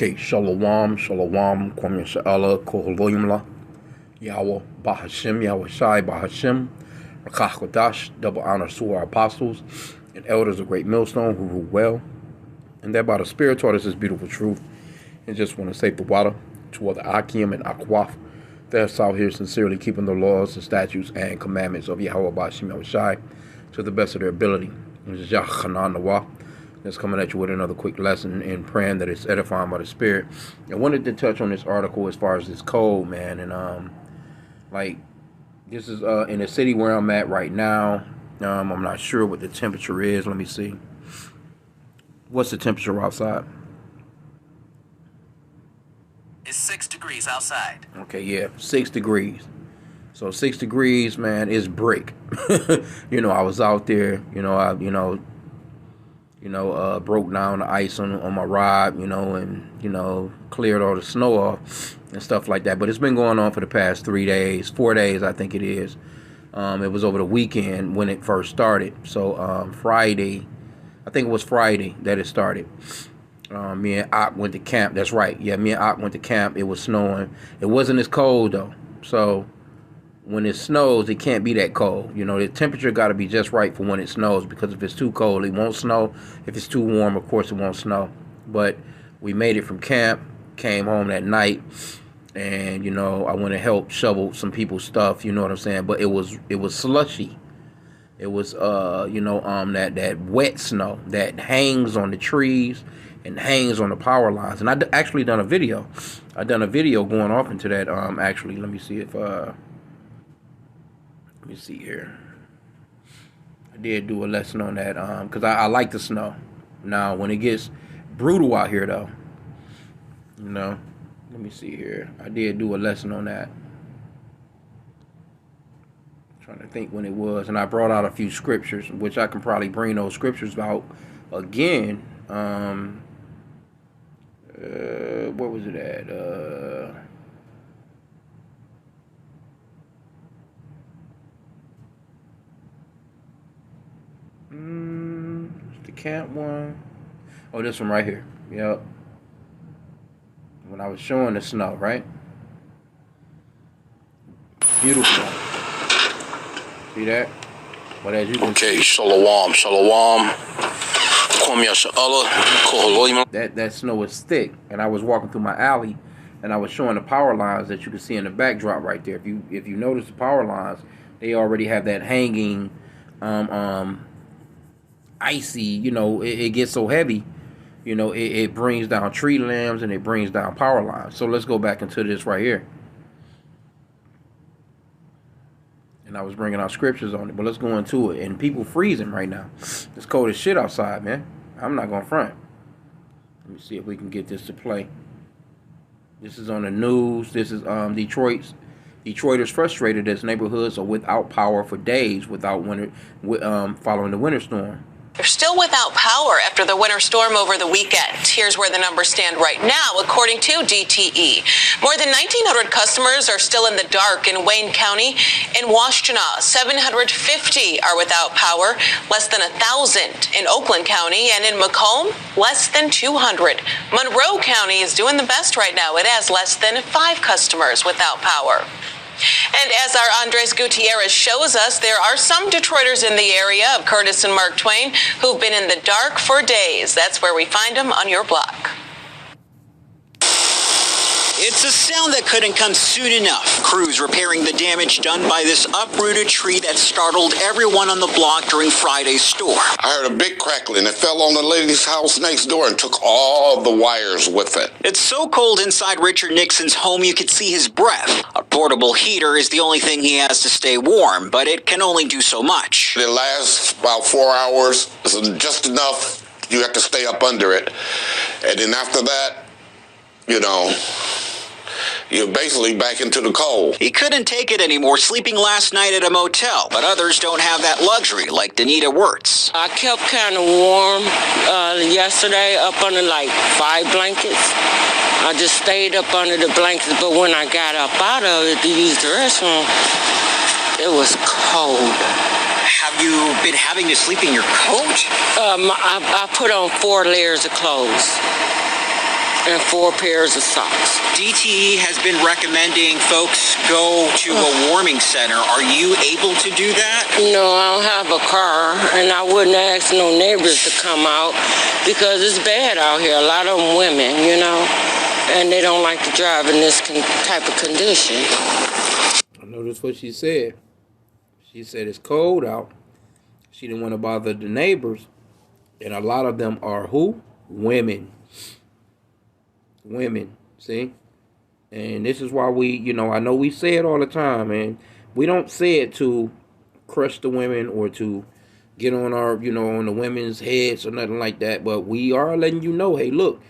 Okay, Shalom, Shalom, Kwame Sha'ala, Koholoyumla, Yahweh, Bahashim, Yahweh Shai, Bahashim, Rakach Kodash, double honor to our apostles and elders of Great Millstone who rule well, and that by the Spirit taught us this beautiful truth. And just want to say the water to all the H.I.M and Akwaf that's out here sincerely keeping the laws, the statutes, and commandments of Yahweh, Bahashim, Yahweh Shai to the best of their ability. That's coming at you with another quick lesson in praying that it's edifying by the Spirit. I wanted to touch on this article as far as this cold, man. And like this is in the city where I'm at right now. I'm not sure what the temperature is. Let me see. What's the temperature outside? It's 6 degrees outside. Okay, yeah, 6 degrees. So 6 degrees, man, is brick. I was out there. Broke down the ice on my ride, and, cleared all the snow off and stuff like that. But it's been going on for the past 4 days, I think it is. It was over the weekend when it first started. So Friday, I think it was Friday that it started. Me and Ak went to camp. That's right. Yeah, me and Ak went to camp. It was snowing. It wasn't as cold, though. So when it snows, it can't be that cold. The temperature got to be just right for when it snows, because if it's too cold, it won't snow. If it's too warm, of course, it won't snow. But we made it from camp, came home that night, and, I went and helped shovel some people's stuff, you know what I'm saying? But it was slushy. It was, that wet snow that hangs on the trees and hangs on the power lines. And I actually done a video. I done a video going off into that, actually. Let me see if, let me see here. I did do a lesson on that because I like the snow. Now, when it gets brutal out here, though, let me see here. I did do a lesson on that. I'm trying to think when it was. And I brought out a few scriptures, which I can probably bring those scriptures out again. Where was it at? The camp one. Oh, this one right here. Yep. When I was showing the snow, right? Beautiful. See that? But as you can see, Shalom, Shalom. That snow is thick, and I was walking through my alley, and I was showing the power lines that you can see in the backdrop right there. If you notice the power lines, they already have that hanging, icy. It gets so heavy, it brings down tree limbs and it brings down power lines. So let's go back into this right here. And I was bringing out scriptures on it, but let's go into it. And people freezing right now. It's cold as shit outside, man. I'm not going to front. Let me see if we can get this to play. This is on the news. This is Detroiters frustrated as neighborhoods are without power for days following the winter storm. They're still without power after the winter storm over the weekend. Here's where the numbers stand right now, according to DTE. More than 1,900 customers are still in the dark in Wayne County. In Washtenaw, 750 are without power, less than 1,000 in Oakland County, and in Macomb, less than 200. Monroe County is doing the best right now. It has less than 5 customers without power. And as our Andres Gutierrez shows us, there are some Detroiters in the area of Curtis and Mark Twain who've been in the dark for days. That's where we find them on your block. It's a sound that couldn't come soon enough. Crews repairing the damage done by this uprooted tree that startled everyone on the block during Friday's storm. I heard a big crackling. It fell on the lady's house next door and took all the wires with it. It's so cold inside Richard Nixon's home you could see his breath. A portable heater is the only thing he has to stay warm, but it can only do so much. It lasts about 4 hours. It's just enough. You have to stay up under it. And then after that, you're basically back into the cold. He couldn't take it anymore, sleeping last night at a motel, but others don't have that luxury, like Danita Wirtz. I kept kind of warm yesterday, up under like 5 blankets. I just stayed up under the blankets, but when I got up out of it to use the restroom, it was cold. Have you been having to sleep in your coat? I put on 4 layers of clothes. and 4 pairs of socks. DTE has been recommending folks go to a warming center. Are you able to do that? No, I don't have a car, and I wouldn't ask no neighbors to come out because it's bad out here. A lot of them women, you know, and they don't like to drive in this type of condition. I noticed what she said. She said it's cold out. She didn't want to bother the neighbors. And a lot of them are who? Women. Women, see? And this is why we, you know, I know we say it all the time, and we don't say it to crush the women or to get on our, you know, on the women's heads or nothing like that. But we are letting you know, hey, look,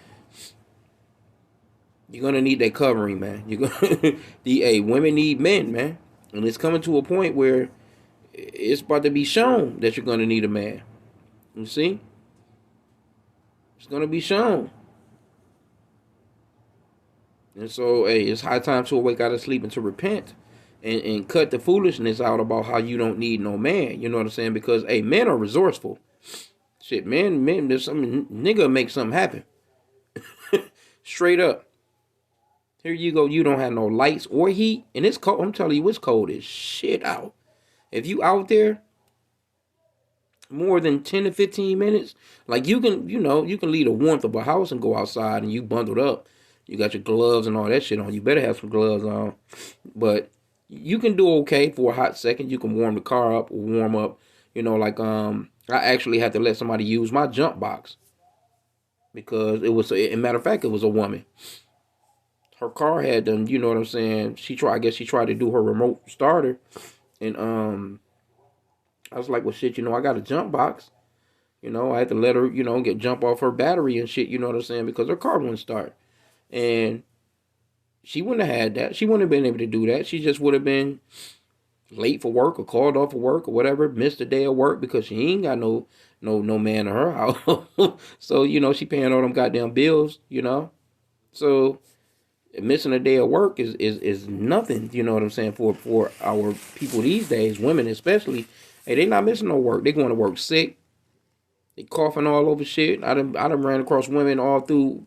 you're going to need that covering, man. You're gonna, women need men, man. And it's coming to a point where it's about to be shown that you're going to need a man. You see? It's going to be shown. And so, hey, it's high time to awake out of sleep and to repent and cut the foolishness out about how you don't need no man. You know what I'm saying? Because, hey, men are resourceful. Shit, men, there's some nigga make something happen. Straight up. Here you go. You don't have no lights or heat. And it's cold. I'm telling you, it's cold as shit out. If you out there more than 10 to 15 minutes, like you can, you know, you can leave the warmth of a house and go outside and you bundled up. You got your gloves and all that shit on. You better have some gloves on. But you can do okay for a hot second. You can warm the car up or warm up. You know, like I actually had to let somebody use my jump box. Because it was, a matter of fact, it was a woman. Her car had done, you know what I'm saying? I guess she tried to do her remote starter. And I was like, well, shit, you know, I got a jump box. You know, I had to let her, you know, jump off her battery and shit, you know what I'm saying? Because her car wouldn't start. And she wouldn't have had that. She wouldn't have been able to do that. She just would have been late for work or called off of work or whatever, missed a day of work because she ain't got no man in her house. So, you know, she paying all them goddamn bills, you know. So missing a day of work is nothing, you know what I'm saying, for our people these days, women especially. Hey, they not missing no work. They going to work sick. They coughing all over shit. I done ran across women all through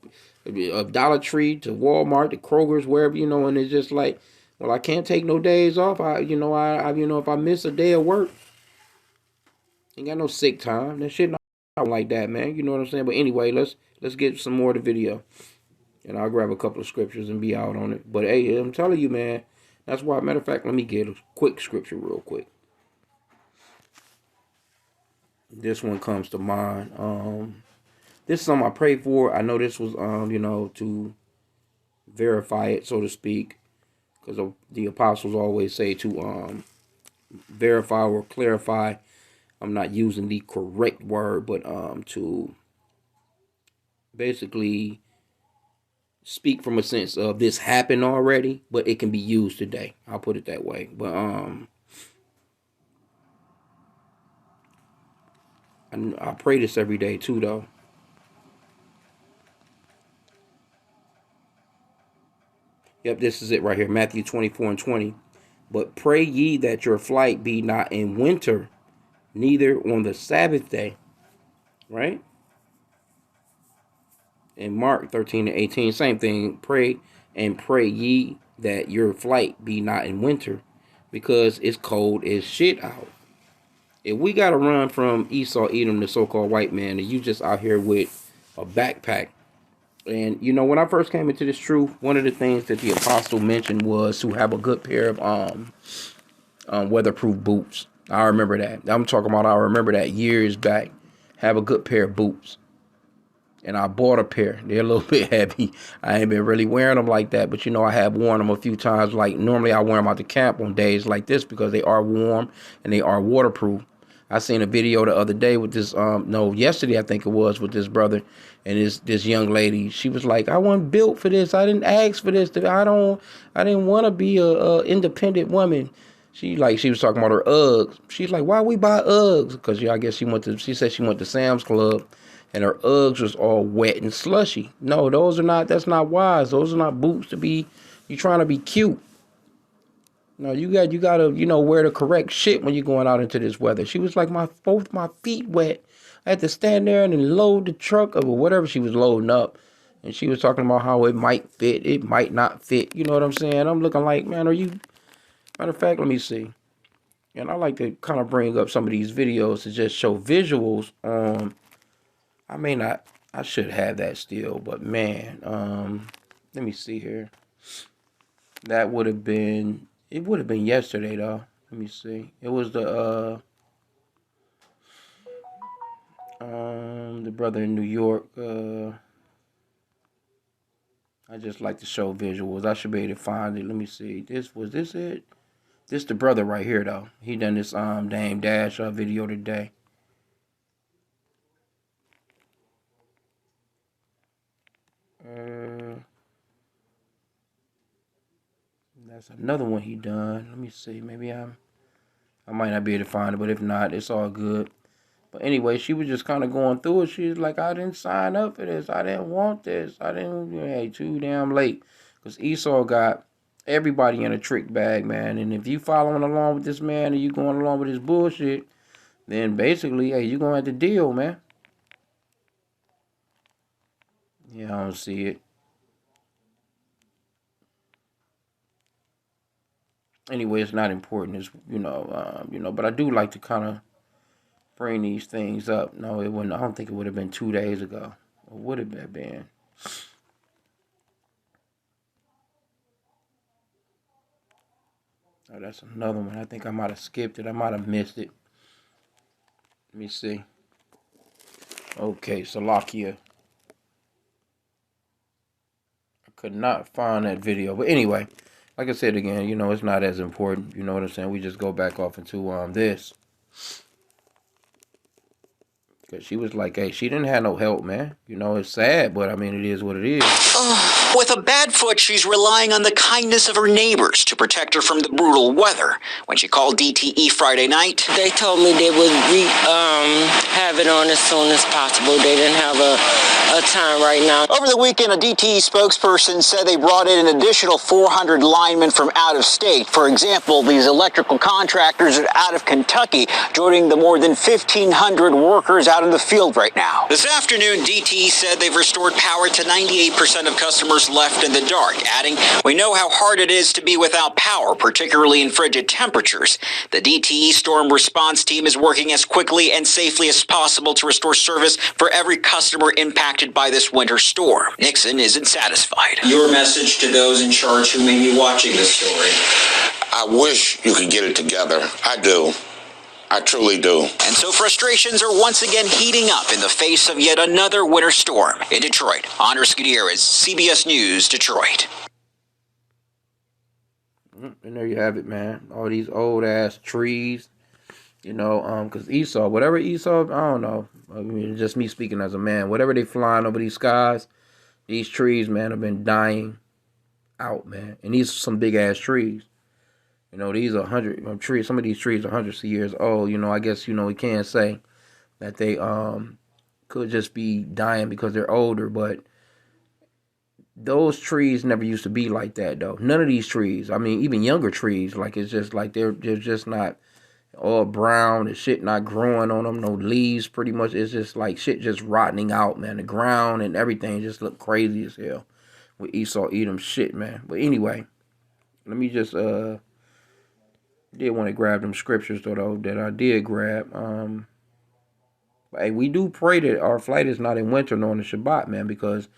Dollar Tree to Walmart to Kroger's, wherever, you know, and it's just like, well, I can't take no days off. If I miss a day of work, ain't got no sick time. That shit not like that, man. You know what I'm saying? But anyway, let's get some more of the video. And I'll grab a couple of scriptures and be out on it. But hey, I'm telling you, man, that's why, matter of fact, let me get a quick scripture real quick. This one comes to mind. This is something I prayed for. I know this was, you know, to verify it, so to speak. Because the apostles always say to verify or clarify. I'm not using the correct word, but to basically speak from a sense of this happened already, but it can be used today. I'll put it that way. But I pray this every day too, though. Yep, this is it right here. Matthew 24:20. But pray ye that your flight be not in winter, neither on the Sabbath day. Right? In Mark 13:18, same thing. Pray ye that your flight be not in winter, because it's cold as shit out. If we gotta run from Esau, Edom, the so-called white man, and you just out here with a backpack. And you know, when I first came into this truth, one of the things that the apostle mentioned was to have a good pair of weatherproof boots. I remember that. I remember that years back. Have a good pair of boots. And I bought a pair. They're a little bit heavy. I ain't been really wearing them like that. But, you know, I have worn them a few times. Like, normally I wear them out to camp on days like this because they are warm and they are waterproof. I seen a video the other day with this, yesterday I think it was, with this brother and this young lady. She was like, I wasn't built for this. I didn't ask for this. I didn't want to be a independent woman. She was talking about her Uggs. She's like, why we buy Uggs? Because I guess she said she went to Sam's Club. And her Uggs was all wet and slushy. No, that's not wise. Those are not boots to be, you trying to be cute. No, you gotta, wear the correct shit when you're going out into this weather. She was like, both my feet wet. I had to stand there and then load the truck or whatever she was loading up. And she was talking about how it might fit, it might not fit. You know what I'm saying? I'm looking like, man, are you... Matter of fact, let me see. And I like to kind of bring up some of these videos to just show visuals. I may not... I should have that still, but man, let me see here. That would have been... It would have been yesterday, though. Let me see. It was the brother in New York. I just like to show visuals. I should be able to find it. Let me see. Was this it? This the brother right here though. He done this Dame Dash video today. That's another one he done. Let me see. Maybe I might not be able to find it, but if not, it's all good. But anyway, she was just kind of going through it. She was like, I didn't sign up for this. I didn't want this. I didn't. Hey, too damn late. Because Esau got everybody in a trick bag, man. And if you following along with this man and you going along with his bullshit, then basically, hey, you going to have to deal, man. Yeah, I don't see it. Anyway, it's not important. It's, but I do like to kind of bring these things up. No, it wouldn't. I don't think it would have been 2 days ago. Or would it have been? Oh, that's another one. I think I might have skipped it. I might have missed it. Let me see. Okay, Salakia. I could not find that video. But anyway, like I said again, it's not as important. You know what I'm saying? We just go back off into this. Because she was like, hey, she didn't have no help, man. It's sad, but I mean, it is what it is. With a bad foot, she's relying on the kindness of her neighbors to protect her from the brutal weather. When she called DTE Friday night, they told me they would have it on as soon as possible. They didn't have a time right now. Over the weekend, a DTE spokesperson said they brought in an additional 400 linemen from out of state. For example, these electrical contractors are out of Kentucky, joining the more than 1,500 workers out in the field right now. This afternoon, DTE said they've restored power to 98% of customers left in the dark, adding, we know how hard it is to be without power, particularly in frigid temperatures. The DTE storm response team is working as quickly and safely as possible to restore service for every customer impacted by this winter storm. Nixon isn't satisfied. Your message to those in charge who may be watching this story. I wish you could get it together. I do. I truly do. And so frustrations are once again heating up in the face of yet another winter storm. In Detroit, Andres Gutierrez, CBS News, Detroit. And there you have it, man. All these old ass trees, because Esau, whatever Esau, I don't know. I mean, just me speaking as a man. Whatever they flying over these skies, these trees, man, have been dying out, man. And these are some big ass trees. These are 100 trees. Some of these trees are hundreds of years old. I guess, we can't say that they could just be dying because they're older. But those trees never used to be like that, though. None of these trees. I mean, even younger trees, like it's just like they're just not all brown and shit not growing on them. No leaves, pretty much. It's just like shit just rotting out, man. The ground and everything just look crazy as hell with Esau Edom shit, man. But anyway, let me just did want to grab them scriptures though that I did grab. Hey, we do pray that our flight is not in winter nor on the Shabbat, man, because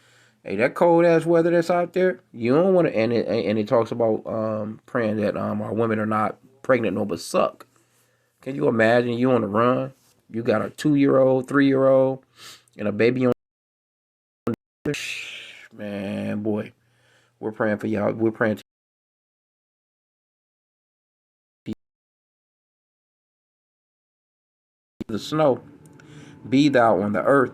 hey, that cold ass weather that's out there, you don't want to. And it talks about praying that our women are not pregnant nor but suck. Can you imagine you on the run? You got a 2-year-old, 3-year-old, and a baby on. Man, boy, we're praying for y'all. We're praying. The snow, be thou on the earth,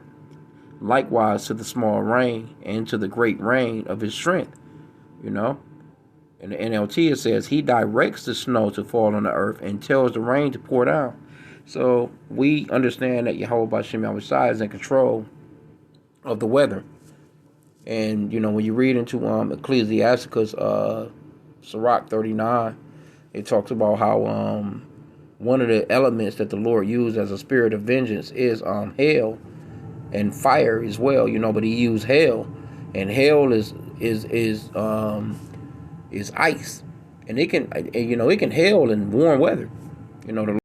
likewise to the small rain and to the great rain of his strength. In the NLT it says he directs the snow to fall on the earth and tells the rain to pour down. So we understand that Yahweh B'Shem Yahushua is in control of the weather. And when you read into Ecclesiasticus Sirach 39, it talks about how one of the elements that the Lord used as a spirit of vengeance is hail and fire as well, but he used hail. and hell is ice, and it can, it can hail in warm weather. The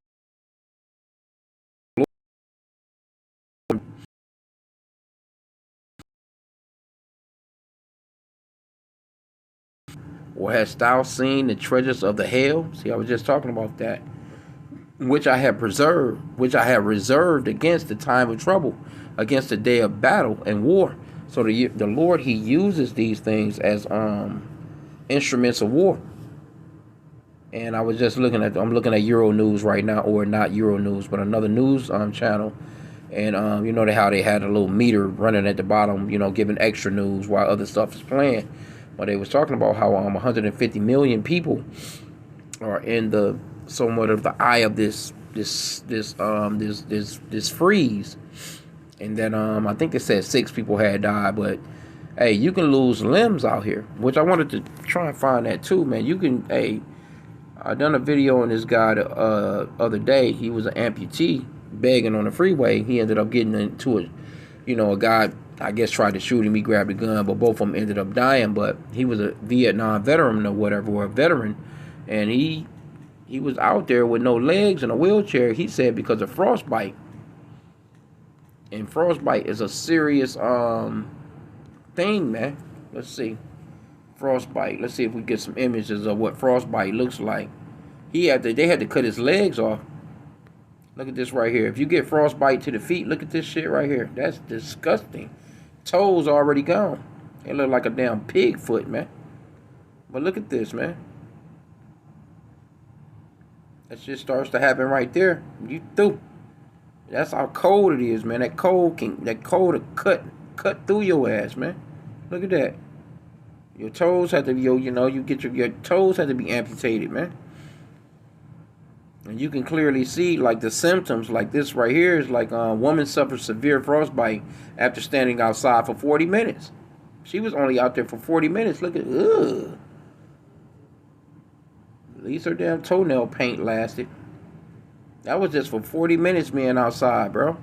or hast thou seen the treasures of the hail? See, I was just talking about that. Which I have preserved, which I have reserved against the time of trouble, against the day of battle and war. So the Lord, He uses these things as instruments of war. And I was just I'm looking at Euro News right now, or not Euro News, but another news channel. And how they had a little meter running at the bottom, giving extra news while other stuff is playing. But they was talking about how 150 million people are in the somewhat of the eye of this freeze, and then I think they said 6 people had died. But hey, you can lose limbs out here, which I wanted to try and find that too, man. You can, hey, I done a video on this guy the other day. He was an amputee begging on the freeway. He ended up getting into it. A guy, I guess, tried to shoot him. He grabbed a gun, but both of them ended up dying. But he was a Vietnam veteran or whatever, or a veteran, and he was out there with no legs in a wheelchair, he said, because of frostbite. And frostbite is a serious thing, man. Let's see. Frostbite. Let's see if we get some images of what frostbite looks like. They had to cut his legs off. Look at this right here. If you get frostbite to the feet, look at this shit right here. That's disgusting. Toes already gone. They look like a damn pig foot, man. But look at this, man. That shit starts to happen right there. You through. That's how cold it is, man. That cold will cut through your ass, man. Look at that. Your toes have to be, your toes have to be amputated, man. And you can clearly see, like, the symptoms, like this right here is like a woman suffered severe frostbite after standing outside for 40 minutes. She was only out there for 40 minutes. Look at, ugh. At least her damn toenail paint lasted. That was just for 40 minutes being outside, bro.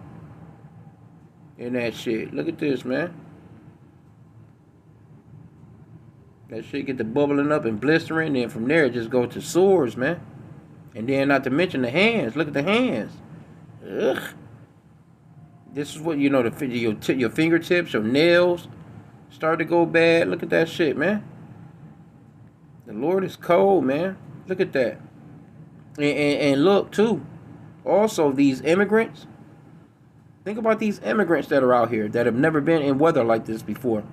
And that shit. Look at this, man. That shit get to bubbling up and blistering. Then from there, it just goes to sores, man. And then not to mention the hands. Look at the hands. Ugh. This is what, your fingertips, your nails start to go bad. Look at that shit, man. The Lord is cold, man. Look at that. And look, too. Also, these immigrants. Think about these immigrants that are out here that have never been in weather like this before.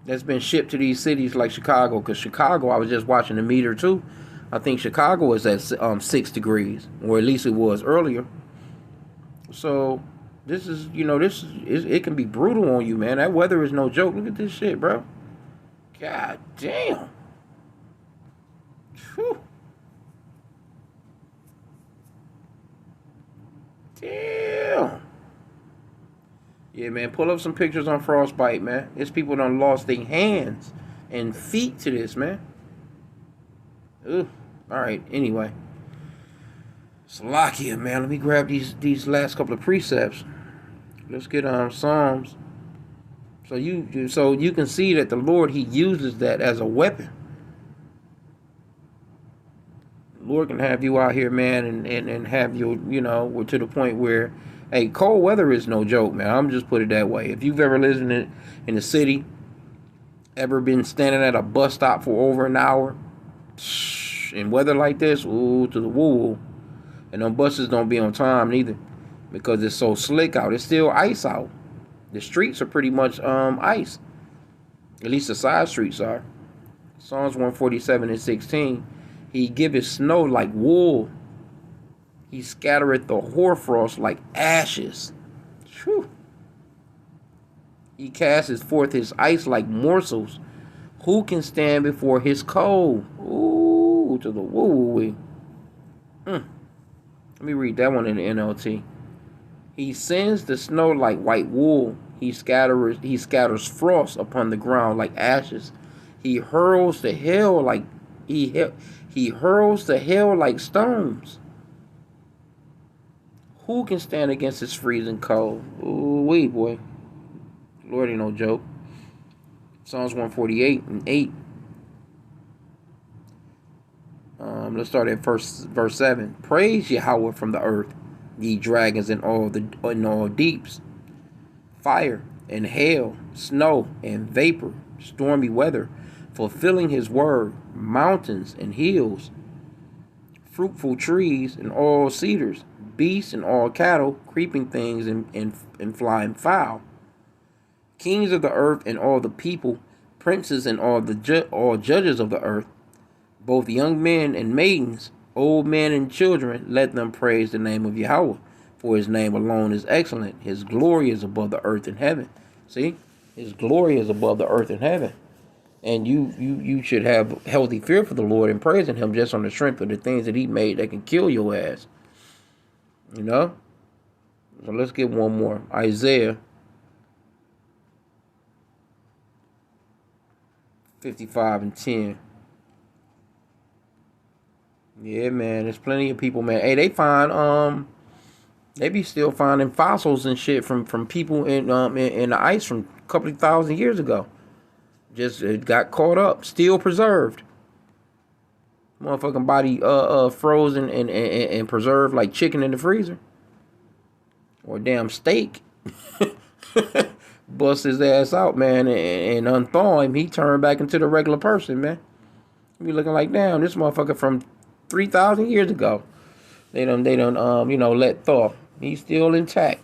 That's been shipped to these cities like Chicago. Because Chicago, I was just watching the meter, too. I think Chicago is at 6 degrees. Or at least it was earlier. So, this is, it can be brutal on you, man. That weather is no joke. Look at this shit, bro. God damn. Whew. Damn. Yeah, man, pull up some pictures on frostbite, man. There's people done lost their hands and feet to this, man. Ugh. Alright, anyway. Salakia, man. Let me grab these last couple of precepts. Let's get Psalms. So you can see that the Lord, He uses that as a weapon. The Lord can have you out here, man, and have you, to the point where, hey, cold weather is no joke, man. I'm just put it that way. If you've ever lived in the city, ever been standing at a bus stop for over an hour, in weather like this, ooh, to the woo. And them buses don't be on time neither, because it's so slick out. It's still ice out. The streets are pretty much ice. At least the side streets are. Psalms 147:16. He giveth snow like wool. He scattereth the hoarfrost like ashes. Whew. He casteth forth his ice like morsels. Who can stand before his cold? Ooh, to the woo-wee. Let me read that one in the NLT. He sends the snow like white wool. He scatters frost upon the ground like ashes. He hurls the hail like he hurls the hail like stones. Who can stand against his freezing cold? Ooh, wait, boy. Lord ain't no joke. Psalms 148 and 8. Let's start at verse 7. Praise Yahweh from the earth, ye dragons in all deeps, fire and hail, snow and vapor, stormy weather, fulfilling his word, mountains and hills, fruitful trees and all cedars, beasts and all cattle, creeping things and flying fowl, kings of the earth and all the people, princes and all judges of the earth, both young men and maidens, old men and children, let them praise the name of Yahweh, for his name alone is excellent. His glory is above the earth and heaven. See? His glory is above the earth and heaven. And you should have healthy fear for the Lord and praising him just on the strength of the things that he made that can kill your ass. You know? So let's get one more. Isaiah 55 and 10. Yeah, man, there's plenty of people, man. Hey, they be still finding fossils and shit from people in the ice from a couple of thousand years ago. Just it got caught up, still preserved. Motherfucking body frozen and preserved like chicken in the freezer. Or damn steak. Bust his ass out, man, and unthaw him. He turned back into the regular person, man. He be looking like, damn, this motherfucker from 3,000 years ago. They done let thaw. He's still intact.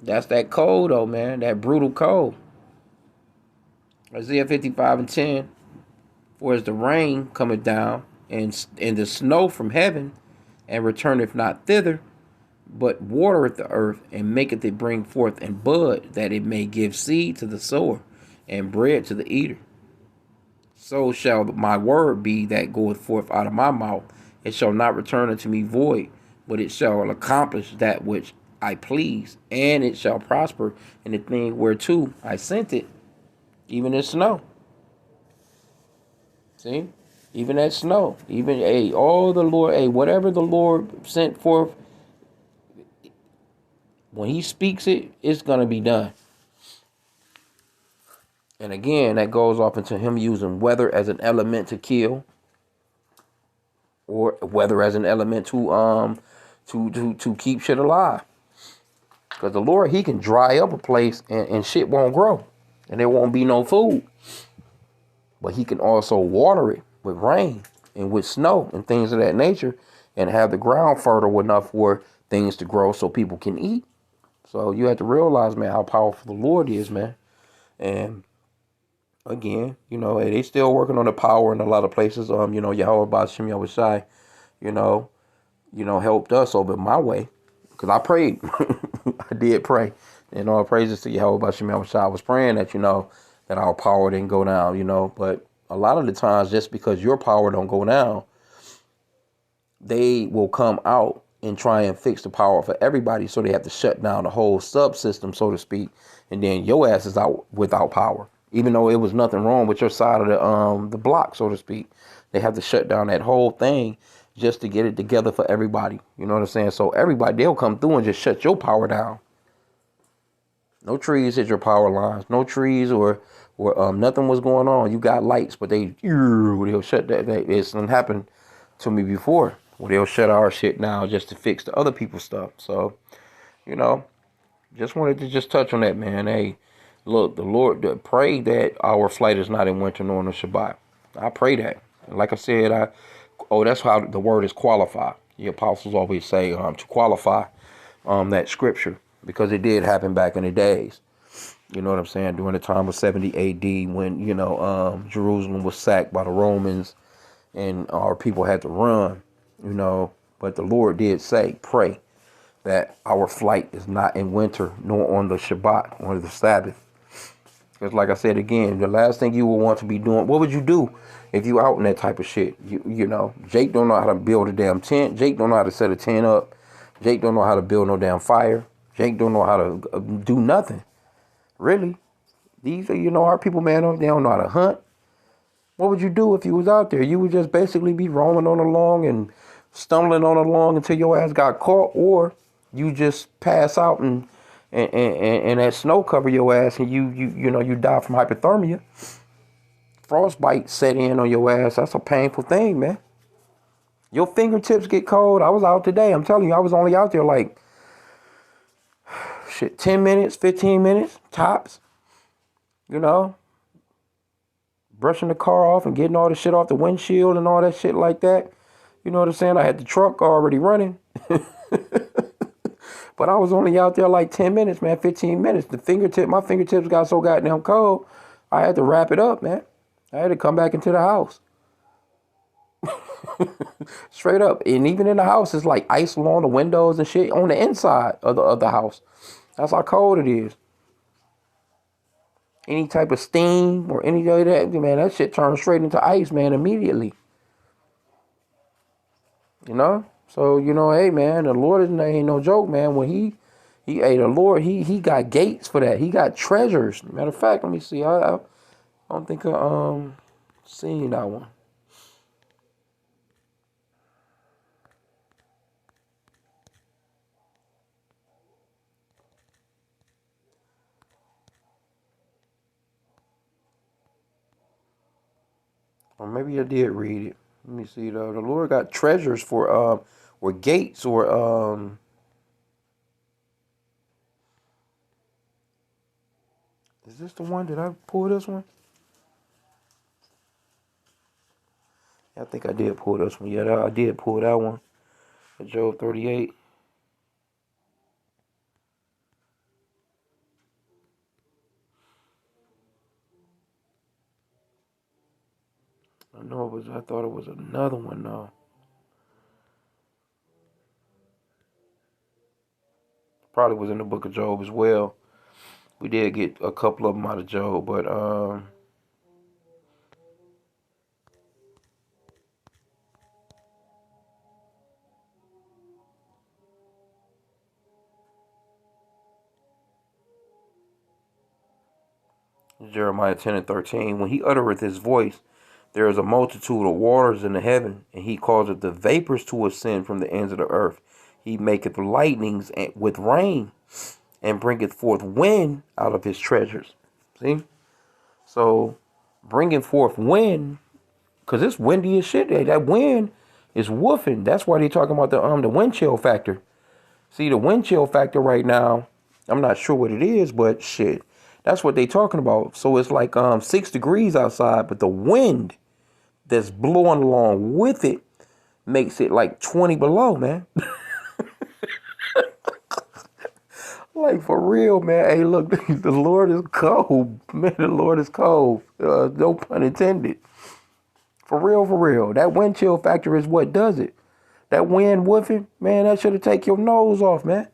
That's that cold though, man. That brutal cold. Isaiah 55 and 10. For as the rain cometh down, and the snow from heaven, and returneth not thither, but watereth the earth, and maketh it bring forth and bud, that it may give seed to the sower, and bread to the eater. So shall my word be that goeth forth out of my mouth. It shall not return unto me void, but it shall accomplish that which I please, and it shall prosper in the thing whereto I sent it, even as snow. See? Even that snow. Even, all the Lord, whatever the Lord sent forth, when he speaks it, it's going to be done. And again, that goes off into him using weather as an element to kill, or weather as an element to keep shit alive. Because the Lord, he can dry up a place and shit won't grow, and there won't be no food. But he can also water it with rain and with snow and things of that nature, and have the ground fertile enough for things to grow so people can eat. So you have to realize, man, how powerful the Lord is, man. And again, they still working on the power in a lot of places. Yahweh Bashim Yahushai, helped us over my way. Because I prayed. I did pray. And all praises to Yahweh Bashim Yahushai. I was praying that, that our power didn't go down, But a lot of the times, just because your power don't go down, they will come out and try and fix the power for everybody. So they have to shut down the whole subsystem, so to speak. And then your ass is out without power. Even though it was nothing wrong with your side of the block, so to speak. They have to shut down that whole thing just to get it together for everybody. You know what I'm saying? So everybody, they'll come through and just shut your power down. No trees hit your power lines. No trees or nothing was going on. You got lights, but they'll shut that. It's happened to me before, where they'll shut our shit down just to fix the other people's stuff. So, just wanted to just touch on that, man. Hey, look, the Lord, pray that our flight is not in winter nor in the Shabbat. I pray that. And like I said, that's how the word is qualified. The apostles always say to qualify that scripture, because it did happen back in the days. You know what I'm saying? During the time of 70 AD, when, Jerusalem was sacked by the Romans and our people had to run, But the Lord did say, pray that our flight is not in winter nor on the Shabbat or the Sabbath. Because like I said again, the last thing you will want to be doing, what would you do if you out in that type of shit? Jake don't know how to build a damn tent. Jake don't know how to set a tent up. Jake don't know how to build no damn fire. Jake don't know how to do nothing. Really. These are, our people, man, they don't know how to hunt. What would you do if you was out there? You would just basically be roaming on along and stumbling on along until your ass got caught, or you just pass out and that snow cover your ass and you die from hypothermia. frostbite set in on your ass, that's a painful thing, man. Your fingertips get cold. I was out today. I'm telling you, I was only out there like, 10 minutes, 15 minutes, tops. You know, brushing the car off and getting all the shit off the windshield and all that shit like that. You know what I'm saying? I had the truck already running. But I was only out there like 10 minutes, man, 15 minutes. My fingertips got so goddamn cold, I had to wrap it up, man. I had to come back into the house. Straight up. And even in the house, it's like ice along the windows and shit on the inside of the house. That's how cold it is. Any type of steam or any of that, man, that shit turns straight into ice, man, immediately. You know? So, hey, man, the Lord ain't no joke, man. When the Lord, he got gates for that. He got treasures. Matter of fact, let me see. I don't think I seen that one. Or maybe I did read it. Let me see though. The Lord got treasures for or gates or is this the one? Did I pull this one? I think I did pull this one. Yeah, I did pull that one. Job 38. I thought it was another one though. Probably was in the book of Job as well. We did get a couple of them out of Job, but Jeremiah 10 and 13. When he uttereth his voice, there is a multitude of waters in the heaven, and he causeth the vapors to ascend from the ends of the earth. He maketh lightnings with rain, and bringeth forth wind out of his treasures. See? So, bringing forth wind, because it's windy as shit. That wind is woofing. That's why they talking about the wind chill factor. See, the wind chill factor right now, I'm not sure what it is, but shit, that's what they talking about. So it's like 6 degrees outside, but the wind that's blowing along with it makes it like 20 below, man. Like, for real, man. Hey, look, the Lord is cold. Man, the Lord is cold. No pun intended. For real, for real. That wind chill factor is what does it. That wind woofing, man, that should have take your nose off, man.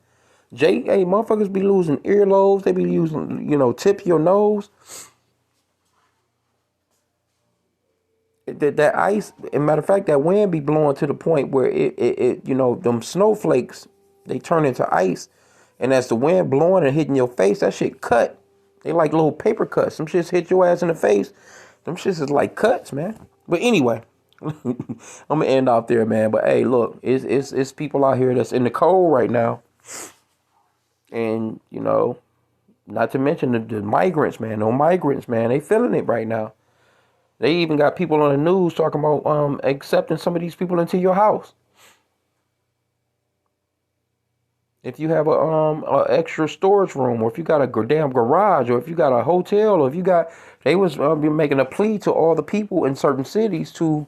Hey, motherfuckers be losing earlobes. They be using, tip your nose. That ice, as a matter of fact, that wind be blowing to the point where it them snowflakes, they turn into ice. And as the wind blowing and hitting your face, that shit cut. They like little paper cuts. Some shits hit your ass in the face. Them shits is like cuts, man. But anyway, I'm gonna end out there, man. But hey, look, it's people out here that's in the cold right now. And, not to mention the migrants, man. No migrants, man. They feeling it right now. They even got people on the news talking about accepting some of these people into your house. If you have a extra storage room, or if you got a damn garage, or if you got a hotel, or if you got, they was making a plea to all the people in certain cities to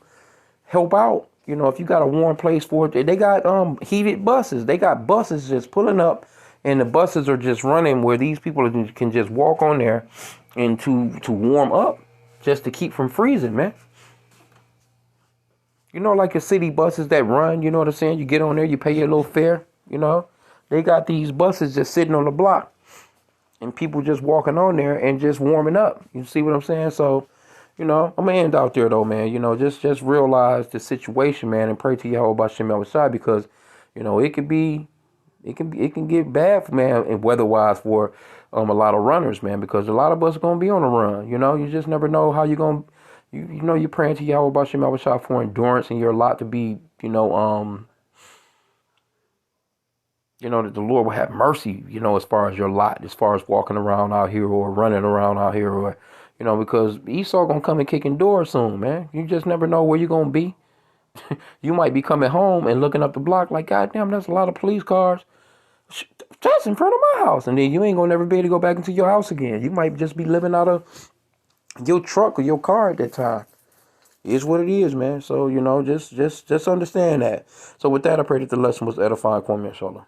help out. If you got a warm place for it, they got heated buses. They got buses just pulling up, and the buses are just running where these people can just walk on there and to warm up, just to keep from freezing, man. Like your city buses that run, you know what I'm saying? You get on there, you pay your little fare, They got these buses just sitting on the block, and people just walking on there and just warming up. You see what I'm saying? So, I'm gonna end out there though, man. Just realize the situation, man, and pray to Yahweh about H.I.M because, it can get bad, man, and weather-wise for a lot of runners, man, because a lot of us are gonna be on the run. You just never know how you're gonna. You're praying to Yahweh about H.I.M for endurance and your lot to be, that the Lord will have mercy, as far as your lot, as far as walking around out here or running around out here or, You know, because Esau gonna come and kicking doors soon, man. You just never know where you're gonna be. You might be coming home and looking up the block like, God damn, that's a lot of police cars. That's in front of my house. And then you ain't gonna never be able to go back into your house again. You might just be living out of your truck or your car at that time. It's what it is, man. So, you know, just understand that. So with that, I pray that the lesson was edifying, Kwame, inshallah.